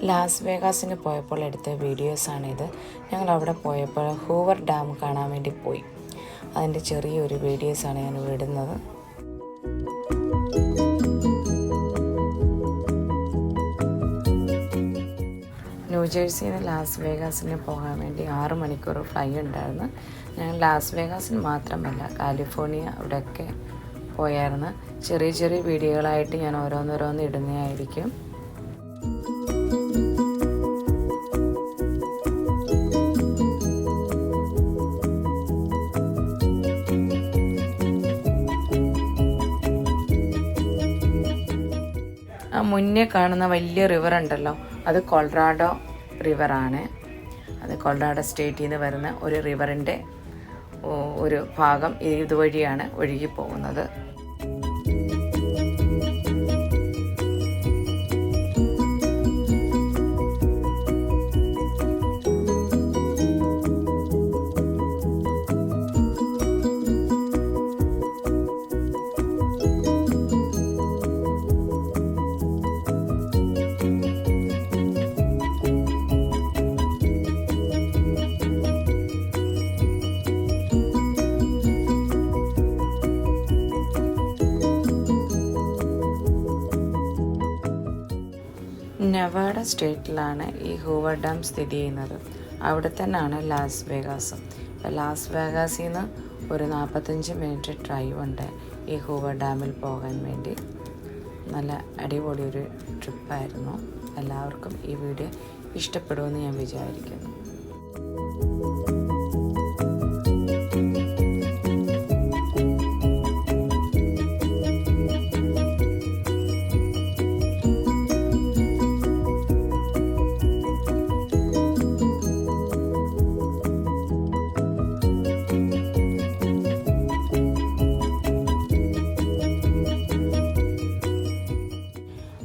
Las വേഗാസിന് പോയപ്പോൾ എടുത്ത വീഡിയോസാണിത്. ഞങ്ങൾ അവിടെ പോയപ്പോൾ ഹൂവർ ഡാം കാണാൻ വേണ്ടി പോയി. അതിൻ്റെ ചെറിയൊരു വീഡിയോസാണ് ഞാൻ വിടുന്നത്. ന്യൂജേഴ്സിയിൽ നിന്ന് ലാസ് വേഗാസിന് പോകാൻ വേണ്ടി 6 മണിക്കൂർ ഫ്ലൈ ഉണ്ടായിരുന്നു. ഞങ്ങൾ ലാസ് വേഗാസിന് മാത്രമല്ല കാലിഫോർണിയ അവിടെയൊക്കെ പോയായിരുന്നു. ചെറിയ ചെറിയ വീഡിയോകളായിട്ട് ഞാൻ ഓരോന്നോരോന്ന് ഇടുന്നതായിരിക്കും. മുന്നേ കാണുന്ന വലിയ റിവർ ഉണ്ടല്ലോ, അത് കൊളറാഡോ റിവറാണ്. അത് കൊളറാഡോ സ്റ്റേറ്റിൽ നിന്ന് വരുന്ന ഒരു റിവറിൻ്റെ ഒരു ഭാഗം ഇതുവഴിയാണ് ഒഴുകി പോകുന്നത്. നവാഡ സ്റ്റേറ്റിലാണ് ഈ ഹൂവർ ഡാം സ്ഥിതി ചെയ്യുന്നത്. അവിടെ തന്നെയാണ് ലാസ് വേഗാസും. ലാസ് വേഗാസിൽ നിന്ന് ഒരു 45 മിനിറ്റ് ഡ്രൈവ് ഉണ്ട് ഈ ഹൂവർ ഡാമിൽ പോകാൻ വേണ്ടി. നല്ല അടിപൊളി ഒരു ട്രിപ്പായിരുന്നു. എല്ലാവർക്കും ഈ വീഡിയോ ഇഷ്ടപ്പെടുമെന്ന് ഞാൻ വിചാരിക്കുന്നു.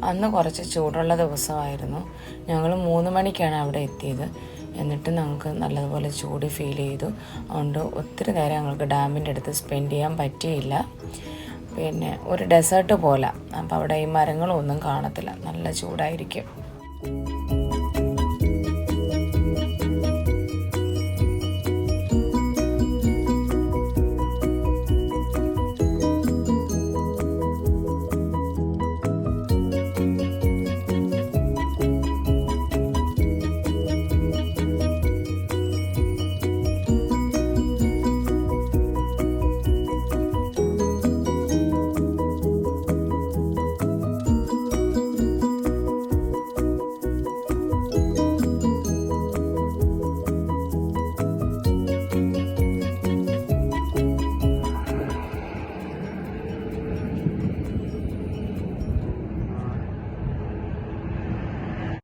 അന്ന് കുറച്ച് ചൂടുള്ള ദിവസമായിരുന്നു. ഞങ്ങൾ 3 മണിക്കാണ് അവിടെ എത്തിയത്. എന്നിട്ട് ഞങ്ങൾക്ക് നല്ലതുപോലെ ചൂട് ഫീൽ ചെയ്തു. അതുകൊണ്ട് ഒത്തിരി നേരം ഞങ്ങൾക്ക് ഡാമിൻ്റെ അടുത്ത് സ്പെൻഡ് ചെയ്യാൻ പറ്റിയില്ല. പിന്നെ ഒരു ഡെസേർട്ട് പോലെ, അപ്പോൾ അവിടെ ഈ മരങ്ങളൊന്നും കാണത്തില്ല, നല്ല ചൂടായിരിക്കും.